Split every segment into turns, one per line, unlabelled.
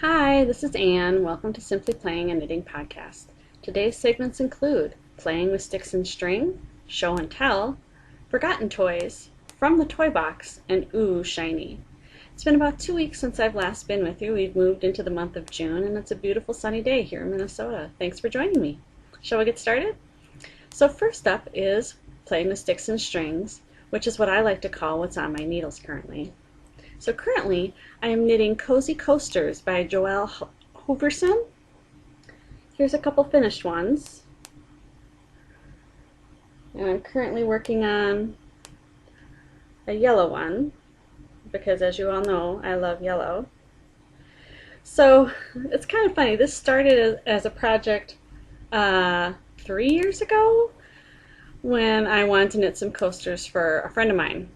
Hi, this is Anne. Welcome to Simply Playing a Knitting Podcast. Today's segments include playing with sticks and string, show and tell, forgotten toys, from the toy box, and ooh, shiny. It's been about 2 weeks since I've last been with you. We've moved into the month of June, and it's a beautiful sunny day here in Minnesota. Thanks for joining me. Shall we get started? So first up is playing with sticks and strings, which is what I like to call what's on my needles currently. So currently, I am knitting Cozy Coasters by Joelle Hooverson. Here's a couple finished ones. And I'm currently working on a yellow one, because as you all know, I love yellow. So it's kind of funny. This started as a project 3 years ago when I wanted to knit some coasters for a friend of mine.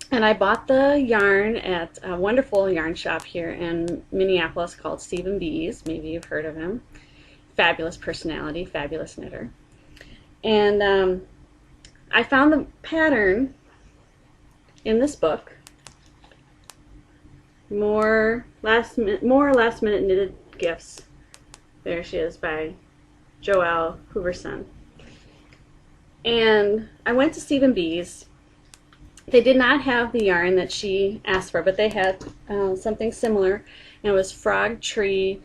And I bought the yarn at a wonderful yarn shop here in Minneapolis called Stephen B's. Maybe you've heard of him. Fabulous personality, fabulous knitter. And I found the pattern in this book, More Last Minute Knitted Gifts. There she is by Joelle Hooverson. And I went to Stephen B's. They did not have the yarn that she asked for, but they had something similar, and it was frog tree,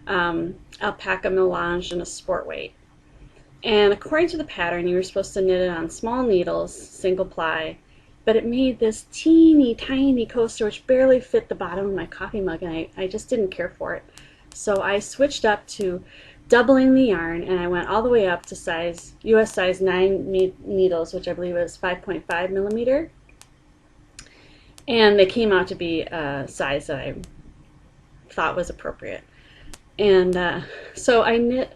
alpaca melange, and a sport weight. And according to the pattern, you were supposed to knit it on small needles, single ply, but it made this teeny tiny coaster which barely fit the bottom of my coffee mug, and I just didn't care for it. So I switched up to doubling the yarn, and I went all the way up to US size 9 needles, which I believe is 5.5 millimeter. And they came out to be a size that I thought was appropriate. And so I knit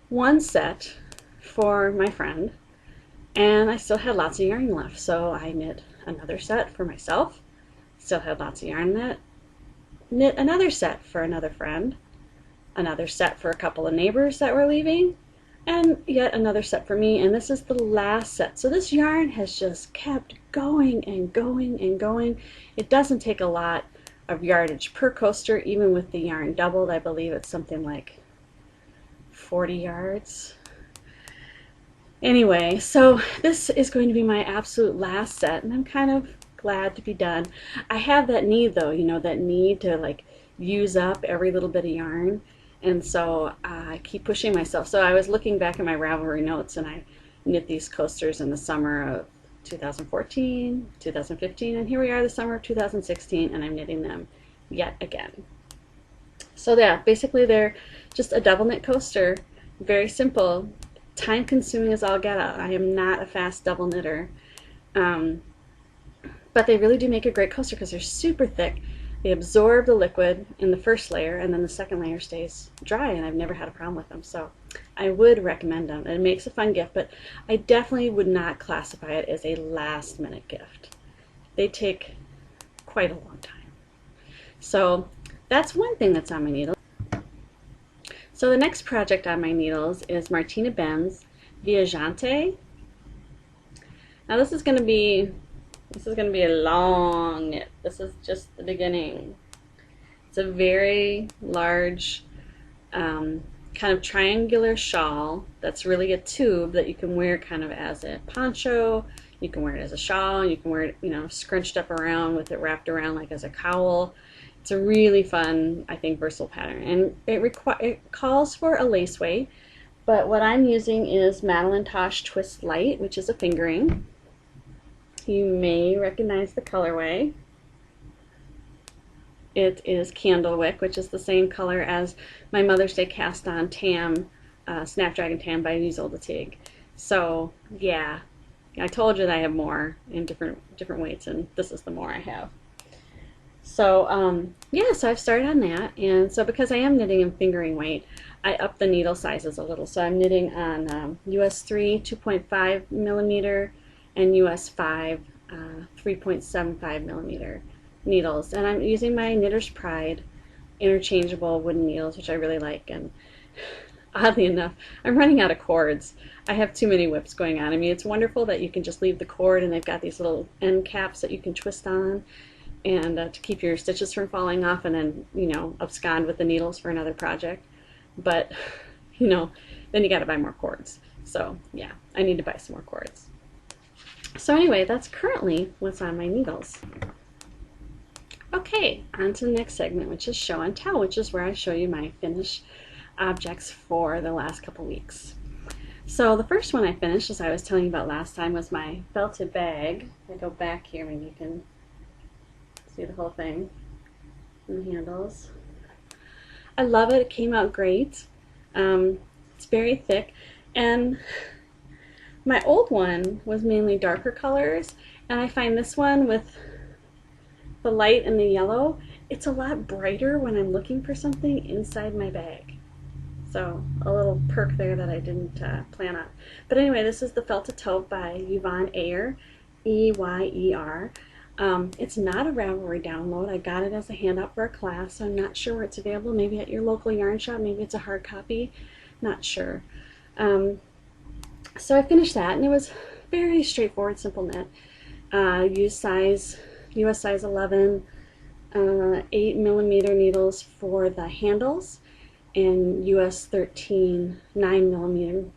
one set for my friend, and I still had lots of yarn left. So I knit another set for myself, still had lots of yarn left, knit another set for another friend, another set for a couple of neighbors that were leaving, and yet another set for me, and this is the last set. So this yarn has just kept going and going and going. It doesn't take a lot of yardage per coaster, even with the yarn doubled. I believe it's something like 40 yards. Anyway, so this is going to be my absolute last set, and I'm kind of glad to be done. I have that need though, that need to like use up every little bit of yarn. And so I keep pushing myself. So I was looking back at my Ravelry notes, and I knit these coasters in the summer of 2014, 2015, and here we are the summer of 2016, and I'm knitting them yet again. So yeah, basically they're just a double knit coaster, very simple, time consuming as all get out. I am not a fast double knitter, but they really do make a great coaster because they're super thick. They absorb the liquid in the first layer, and then the second layer stays dry, and I've never had a problem with them. So I would recommend them. It makes a fun gift, but I definitely would not classify it as a last minute gift. They take quite a long time. So that's one thing that's on my needle. So the next project on my needles is Martina Ben's Viaggiante. Now this is going to be a long knit. This is just the beginning. It's a very large kind of triangular shawl that's really a tube that you can wear kind of as a poncho. You can wear it as a shawl. You can wear it, scrunched up around with it wrapped around like as a cowl. It's a really fun, I think, versatile pattern. And it calls for a lace weight, but what I'm using is Madeline Tosh Twist Light, which is a fingering. You may recognize the colorway. It is Candlewick, which is the same color as my Mother's Day cast on tam, Snapdragon Tam by Isolde Teague. So yeah, I told you that I have more in different weights, and this is the more I have. So yeah, so I've started on that, and so because I am knitting in fingering weight, I up the needle sizes a little. So I'm knitting on US 3 2.5 millimeter and US 5 3.75 millimeter needles, and I'm using my Knitter's Pride interchangeable wooden needles, which I really like. And oddly enough, I'm running out of cords. I have too many whips going on. I mean, it's wonderful that you can just leave the cord, and they've got these little end caps that you can twist on, and to keep your stitches from falling off and then, you know, abscond with the needles for another project. But, you know, then you got to buy more cords. So yeah, I need to buy some more cords. So anyway, that's currently what's on my needles. Okay, on to the next segment, which is show and tell, which is where I show you my finished objects for the last couple weeks. So the first one I finished, as I was telling you about last time, was my felted bag. If I go back here, maybe you can see the whole thing and the handles. I love it. It came out great. It's very thick, and my old one was mainly darker colors, and I find this one with the light and the yellow, it's a lot brighter when I'm looking for something inside my bag. So a little perk there that I didn't plan on. But anyway, this is the Felted Tote by Yvonne Ayer, E-Y-E-R. It's not a Ravelry download. I got it as a handout for a class, so I'm not sure where it's available. Maybe at your local yarn shop, maybe it's a hard copy, not sure. So I finished that, and it was very straightforward, simple knit. Used size, US size 11, 8mm needles for the handles, and US 13 9mm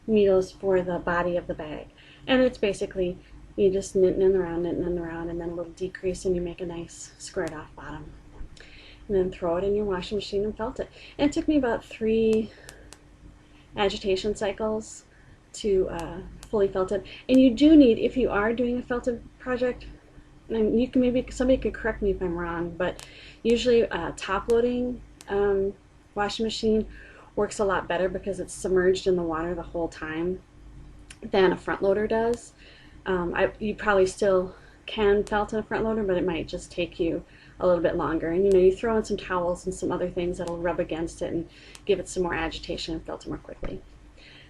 needles for the body of the bag. And it's basically you just knitting around, and then a little decrease, and you make a nice squared off bottom. And then throw it in your washing machine and felt it. And it took me about 3 agitation cycles to fully felt it. And you do need, if you are doing a felted project, and you can, maybe somebody could correct me if I'm wrong, but usually top loading washing machine works a lot better because it's submerged in the water the whole time than a front loader does. You probably still can felt in a front loader, but it might just take you a little bit longer. And you know, you throw in some towels and some other things that'll rub against it and give it some more agitation and felt it more quickly.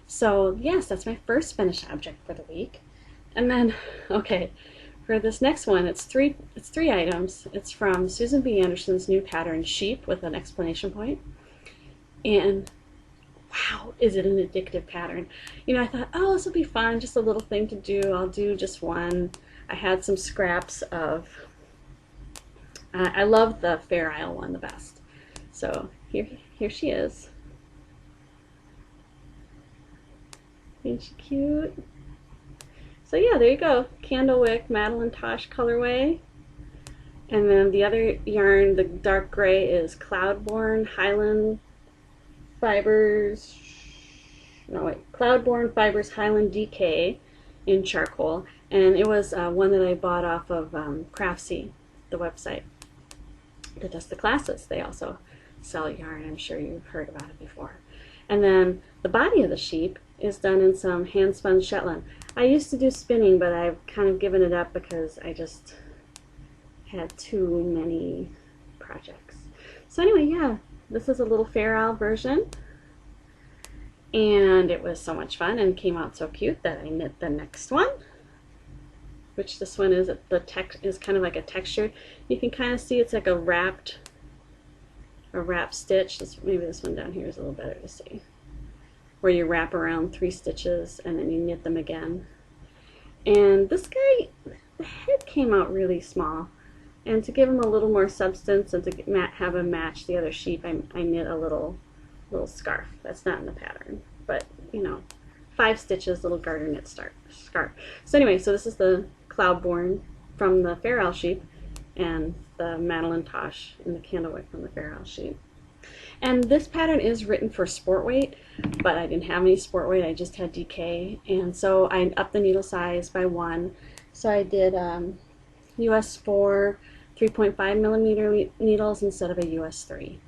So yes, that's my first finished object for the week. And then, okay, for this next one, it's three items. It's from Susan B. Anderson's new pattern, Sheep, with an exclamation point. And wow, is it an addictive pattern. You know, I thought, oh, this will be fun, just a little thing to do. I'll do just one. I had some scraps of, I love the Fair Isle one the best. So here she is. Isn't she cute? So yeah, there you go. Candlewick Madeline Tosh colorway. And then the other yarn, the dark gray, is Cloudborn Highland Fibers, Cloudborn Fibers Highland DK in charcoal. And it was one that I bought off of Craftsy, the website that does the classes. They also sell yarn. I'm sure you've heard about it before. And then the body of the sheep is done in some hand spun Shetland. I used to do spinning, but I've kind of given it up because I just had too many projects. So anyway, yeah, this is a little Fair Isle version, and it was so much fun and came out so cute that I knit the next one, which this one is, the text is kind of like a textured. You can kind of see it's like a wrapped stitch. Maybe this one down here is a little better to see, where you wrap around 3 stitches and then you knit them again. And this guy, the head came out really small, and to give him a little more substance and to have him match the other sheep, I knit a little scarf. That's not in the pattern, but you know, 5 stitches, little garter knit scarf. So anyway, so this is the Cloudborn from the Fair Isle sheep, and the Madeline Tosh in the Candlewick from the Fair Isle sheep. And this pattern is written for sport weight, but I didn't have any sport weight, I just had DK, and so I upped the needle size by 1. So I did US 4 3.5mm needles instead of a US 3.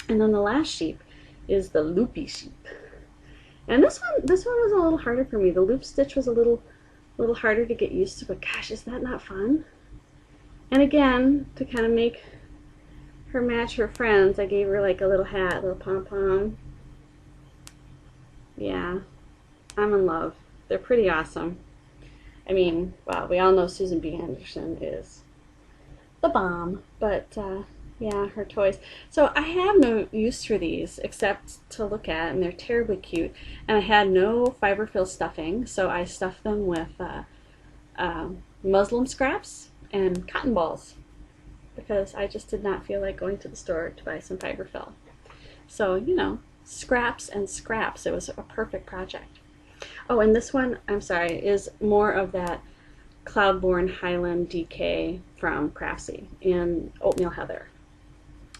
And then the last sheep is the loopy sheep. And this one was a little harder for me. The loop stitch was a little harder to get used to, but gosh, is that not fun? And again, to kind of make her match her friends, I gave her like a little hat, a little pom-pom. Yeah, I'm in love. They're pretty awesome. I mean, well, we all know Susan B. Anderson is the bomb, but yeah, her toys. So I have no use for these except to look at, and they're terribly cute. And I had no fiber fill stuffing, so I stuffed them with muslin scraps. and cotton balls because I just did not feel like going to the store to buy some fiberfill. So, you know, scraps and scraps. It was a perfect project. Oh, and this one, I'm sorry, is more of that Cloudborne Highland DK from Craftsy in Oatmeal Heather.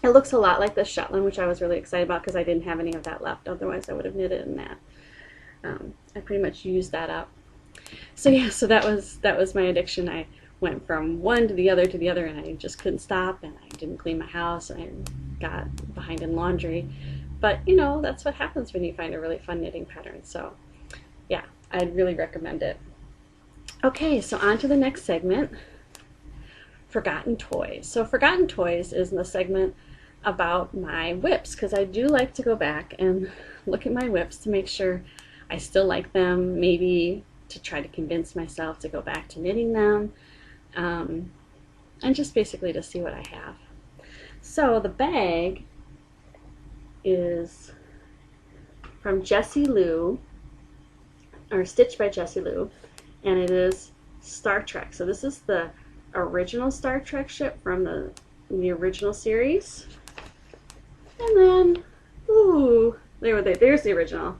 It looks a lot like the Shetland, which I was really excited about because I didn't have any of that left. Otherwise, I would have knitted in that. I pretty much used that up. So yeah, so that was my addiction. I went from one to the other, and I just couldn't stop. And I didn't clean my house, and I got behind in laundry. But you know, that's what happens when you find a really fun knitting pattern. So yeah, I'd really recommend it. Okay, so on to the next segment, Forgotten Toys. So Forgotten Toys is the segment about my whips, because I do like to go back and look at my whips to make sure I still like them, maybe to try to convince myself to go back to knitting them, and just basically to see what I have. So the bag is from Jessie Lou, or Stitched by Jessie Lou, and it is Star Trek. So this is the original Star Trek ship from the original series. And then, ooh, there's the original.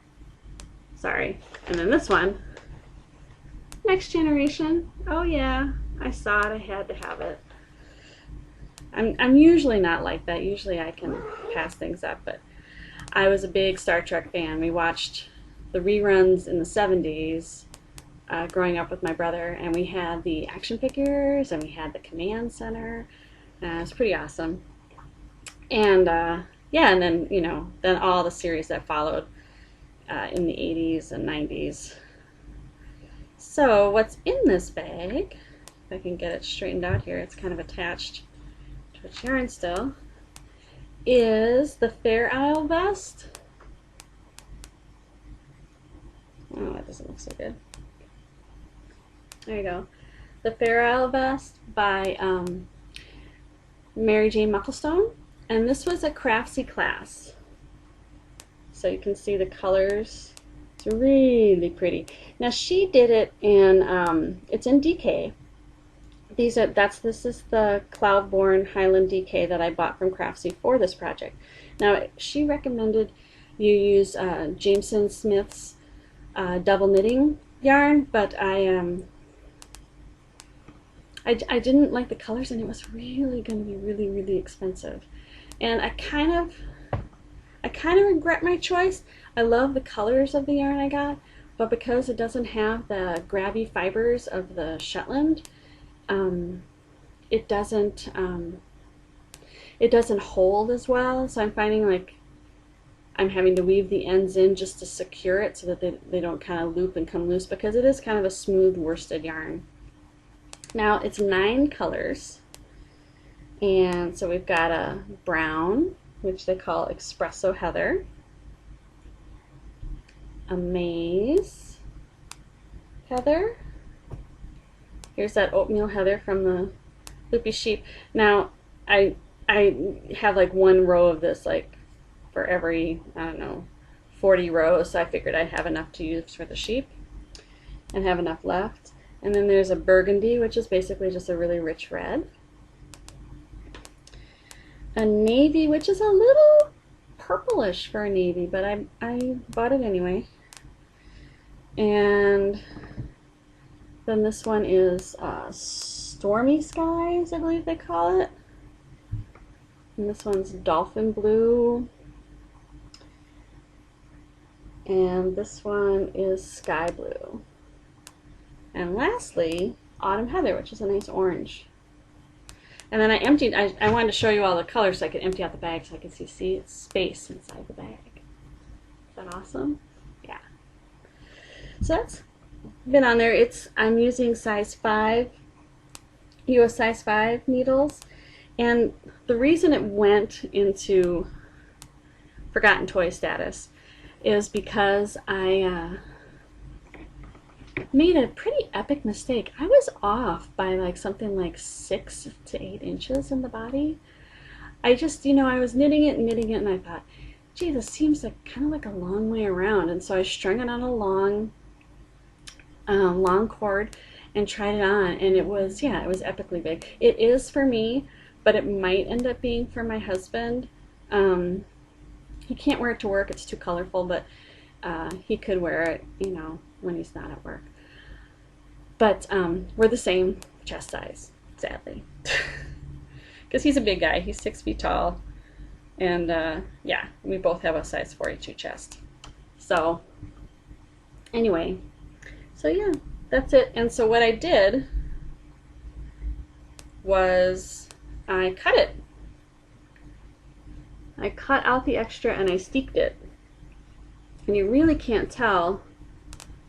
Sorry. And then this one, Next Generation. Oh yeah, I saw it, I had to have it. I'm usually not like that. Usually I can pass things up, but I was a big Star Trek fan. We watched the reruns in the 70s growing up with my brother, and we had the action figures and we had the command center. It was pretty awesome. And yeah, and then, you know, then all the series that followed in the 80s and 90s. So what's in this bag, if I can get it straightened out here, it's kind of attached to its yarn still, is the Fair Isle vest. Oh, that doesn't look so good. There you go. The Fair Isle vest by Mary Jane Mucklestone. And this was a Craftsy class. So you can see the colors. It's really pretty. Now she did it in, it's in DK. This is the Cloudborne Highland DK that I bought from Craftsy for this project. Now she recommended you use Jameson Smith's double knitting yarn, but I didn't like the colors, and it was really going to be really expensive. And I kind of regret my choice. I love the colors of the yarn I got, but because it doesn't have the grabby fibers of the Shetland, it doesn't hold as well. So I'm finding like I'm having to weave the ends in just to secure it so that they don't kind of loop and come loose, because it is kind of a smooth worsted yarn. Now it's 9 colors, and so we've got a brown, which they call Espresso Heather, a maize heather. Here's that oatmeal heather from the Loopy Sheep. Now I have like one row of this, like for every, I don't know, 40 rows, so I figured I'd have enough to use for the sheep and have enough left. And then there's a burgundy, which is basically just a really rich red. A navy, which is a little purplish for a navy, but I bought it anyway. And then this one is Stormy Skies, I believe they call it. And this one's Dolphin Blue. And this one is Sky Blue. And lastly, Autumn Heather, which is a nice orange. And then I wanted to show you all the colors so I could empty out the bag so I could see space inside the bag. Is that awesome? Yeah. So that's been on there. I'm using size 5, US size 5 needles. And the reason it went into Forgotten Toy status is because I made a pretty epic mistake. I was off by like something like 6 to 8 inches in the body. I just, you know, I was knitting it, and I thought, gee, this seems like kind of like a long way around. And so I strung it on a long cord, and tried it on, and it was, yeah, it was epically big. It is for me, but it might end up being for my husband. He can't wear it to work, it's too colorful, but he could wear it, you know, when he's not at work. But we're the same chest size, sadly. Because he's a big guy, he's 6 feet tall, and yeah, we both have a size 42 chest. So anyway, so yeah, that's it. And so what I did was I cut it. I cut out the extra and I steeked it. And you really can't tell.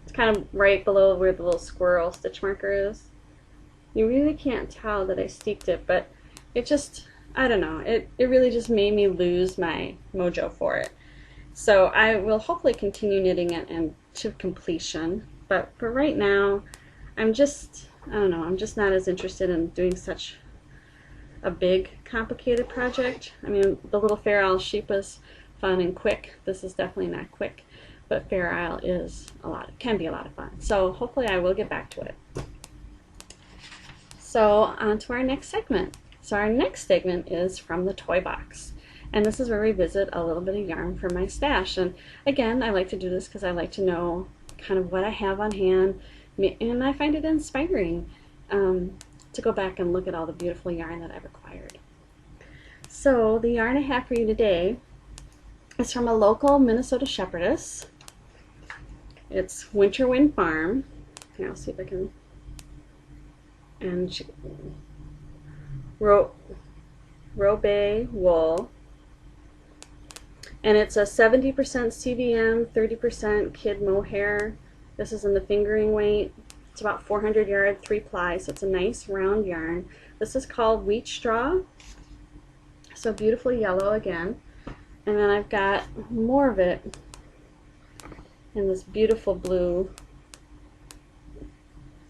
It's kind of right below where the little squirrel stitch marker is. You really can't tell that I steeked it, but it just, I don't know, it really just made me lose my mojo for it. So I will hopefully continue knitting it and to completion, but for right now, I'm just, I don't know, I'm just not as interested in doing such a big, complicated project. I mean, the little Fair Isle sheep was fun and quick. This is definitely not quick, but Fair Isle is can be a lot of fun. So hopefully I will get back to it. So on to our next segment. So our next segment is from the toy box. And this is where we visit a little bit of yarn from my stash. And again, I like to do this because I like to know kind of what I have on hand, and I find it inspiring to go back and look at all the beautiful yarn that I've acquired. So the yarn I have for you today is from a local Minnesota shepherdess. It's Winter Wind Farm. Here, I'll see if I can. And she Robe wool. And it's a 70% CVM, 30% kid mohair. This is in the fingering weight. It's about 400 yard, 3 ply, so it's a nice round yarn. This is called wheat straw. So beautiful yellow again. And then I've got more of it in this beautiful blue.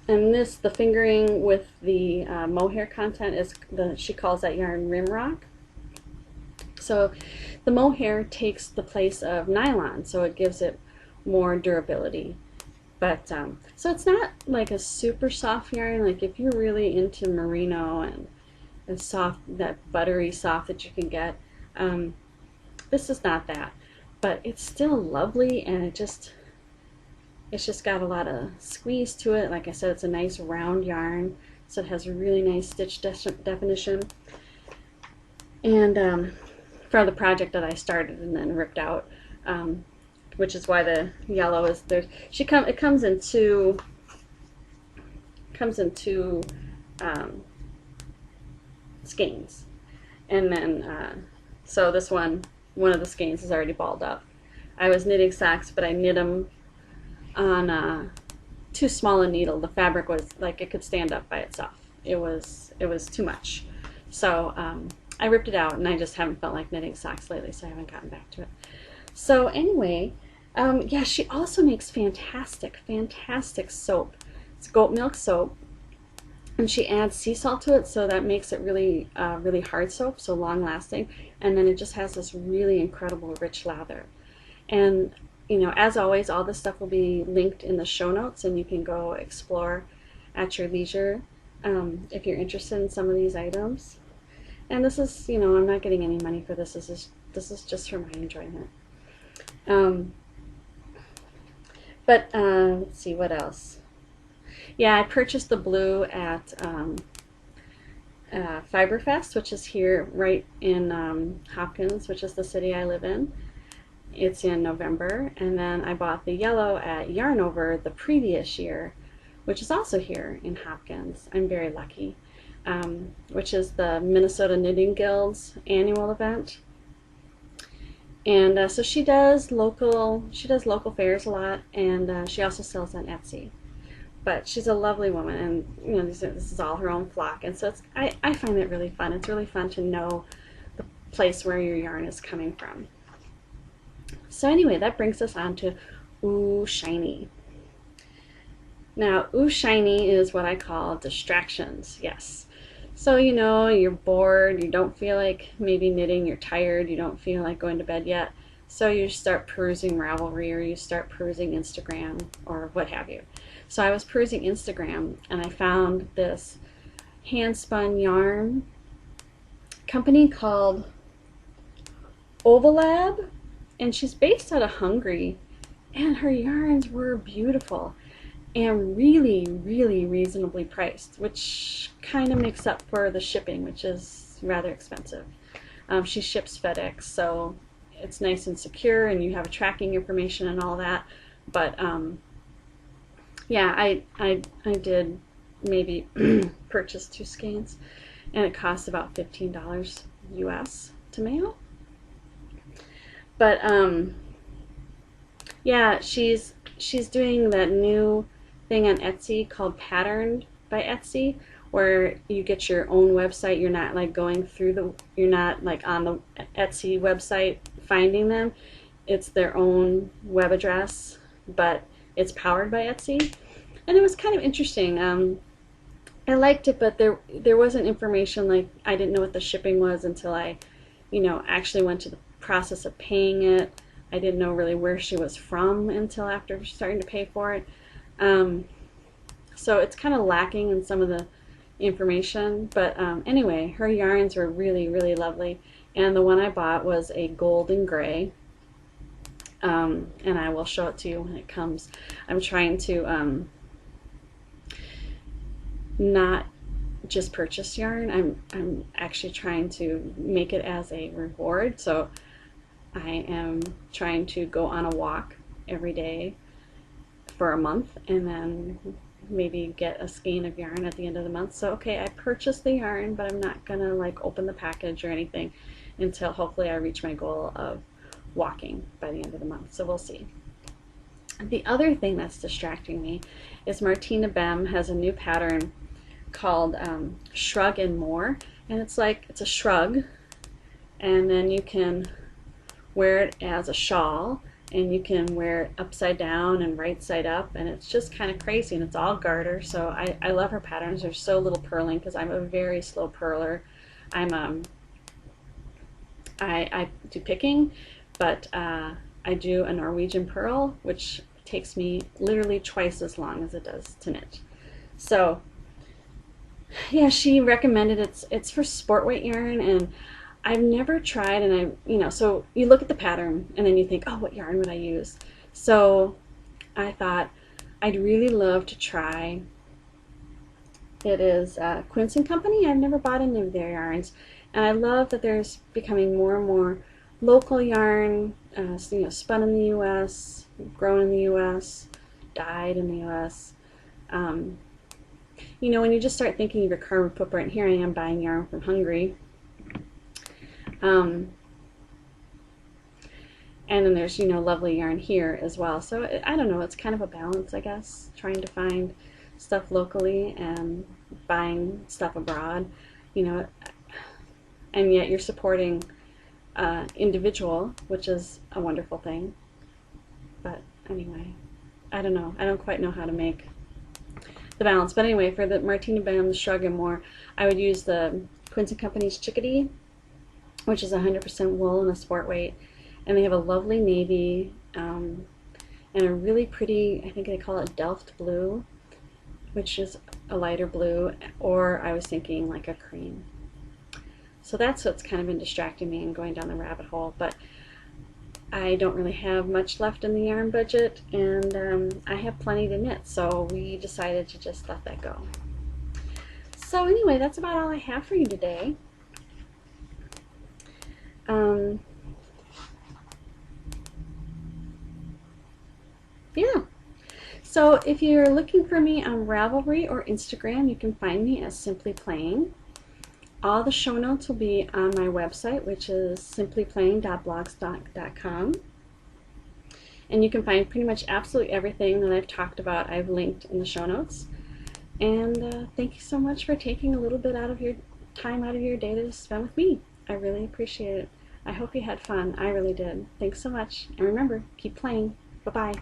And this, the fingering with the mohair content, is she calls that yarn Rimrock. So the mohair takes the place of nylon, so it gives it more durability. But so it's not like a super soft yarn. Like if you're really into merino and soft, that buttery soft that you can get, this is not that. But it's still lovely, and it's just got a lot of squeeze to it. Like I said, it's a nice round yarn, so it has a really nice stitch definition. And for the project that I started and then ripped out, which is why the yellow is there. It comes in two skeins, and then so this one of the skeins is already balled up. I was knitting socks, but I knit them on too small a needle. The fabric was like it could stand up by itself. It was too much. So I ripped it out, and I just haven't felt like knitting socks lately, so I haven't gotten back to it. So anyway, yeah, she also makes fantastic soap. It's goat milk soap, and she adds sea salt to it, so that makes it really hard soap, so long lasting. And then it just has this really incredible rich lather. And you know, as always, all this stuff will be linked in the show notes, and you can go explore at your leisure if you're interested in some of these items. And this is, you know, I'm not getting any money for this. This is just for my enjoyment. Let's see, what else? Yeah, I purchased the blue at Fiberfest, which is here right in Hopkins, which is the city I live in. It's in November. And then I bought the yellow at Yarn Over the previous year, which is also here in Hopkins. I'm very lucky. Which is the Minnesota Knitting Guild's annual event. And so she does local fairs a lot, and she also sells on Etsy. But she's a lovely woman, and you know, this is all her own flock, and so I find it really fun. It's really fun to know the place where your yarn is coming from. So anyway, that brings us on to Ooh Shiny. Now, Ooh Shiny is what I call distractions, yes. So, you know, you're bored, you don't feel like maybe knitting, you're tired, you don't feel like going to bed yet. So you start perusing Ravelry, or you start perusing Instagram, or what have you. So I was perusing Instagram and I found this hand spun yarn company called Ovalab, and she's based out of Hungary, and her yarns were beautiful and really, really reasonably priced, which kind of makes up for the shipping, which is rather expensive. She ships FedEx, so it's nice and secure, and you have tracking information and all that. But yeah, I did maybe purchase 2 skeins, and it costs about $15 US to mail. But yeah, she's doing that new thing on Etsy called Patterned by Etsy, where you get your own website. You're not like going through you're not like on the Etsy website finding them. It's their own web address, but it's powered by Etsy. And it was kind of interesting. I liked it, but there wasn't information, like I didn't know what the shipping was until I, actually went to the process of paying it. I didn't know really where she was from until after starting to pay for it. So it's kind of lacking in some of the information, but anyway, her yarns were really, really lovely, and the one I bought was a golden gray, and I will show it to you when it comes. I'm trying to not just purchase yarn. I'm actually trying to make it as a reward, so I am trying to go on a walk every day for a month and then maybe get a skein of yarn at the end of the month. So okay, I purchased the yarn, but I'm not gonna like open the package or anything until hopefully I reach my goal of walking by the end of the month. So we'll see. The other thing that's distracting me is Martina Bem has a new pattern called Shrug and More, and it's a shrug, and then you can wear it as a shawl, and you can wear it upside down and right side up, and it's just kind of crazy, and it's all garter. So I love her patterns. There's so little purling because I'm a very slow purler. I do picking, but I do a Norwegian purl, which takes me literally twice as long as it does to knit. So yeah, she recommended it's for sport weight yarn, and I've never tried, and so you look at the pattern and then you think, oh, what yarn would I use? So I thought I'd really love to try. It is Quince & Company. I've never bought any of their yarns, and I love that there's becoming more and more local yarn, spun in the U.S., grown in the U.S., dyed in the U.S. When you just start thinking of your carbon footprint, here I am buying yarn from Hungary. And then there's, lovely yarn here as well. So I don't know, it's kind of a balance, I guess, trying to find stuff locally and buying stuff abroad, and yet you're supporting individual, which is a wonderful thing. But anyway, I don't know. I don't quite know how to make the balance. But anyway, for the Martina Bem, the Shrug and More, I would use the Quince & Company's Chickadee, which is 100% wool and a sport weight, and they have a lovely navy and a really pretty, I think they call it Delft blue, which is a lighter blue, or I was thinking like a cream. So that's what's kind of been distracting me and going down the rabbit hole. But I don't really have much left in the yarn budget, and I have plenty to knit, so we decided to just let that go. So anyway, that's about all I have for you today. Yeah. So if you're looking for me on Ravelry or Instagram, you can find me as SimplyPlaying. All the show notes will be on my website, which is simplyplaying.blogspot.com. And you can find pretty much absolutely everything that I've talked about. I've linked in the show notes. And thank you so much for taking a little bit out of your time out of your day to spend with me. I really appreciate it. I hope you had fun. I really did. Thanks so much. And remember, keep playing. Bye-bye.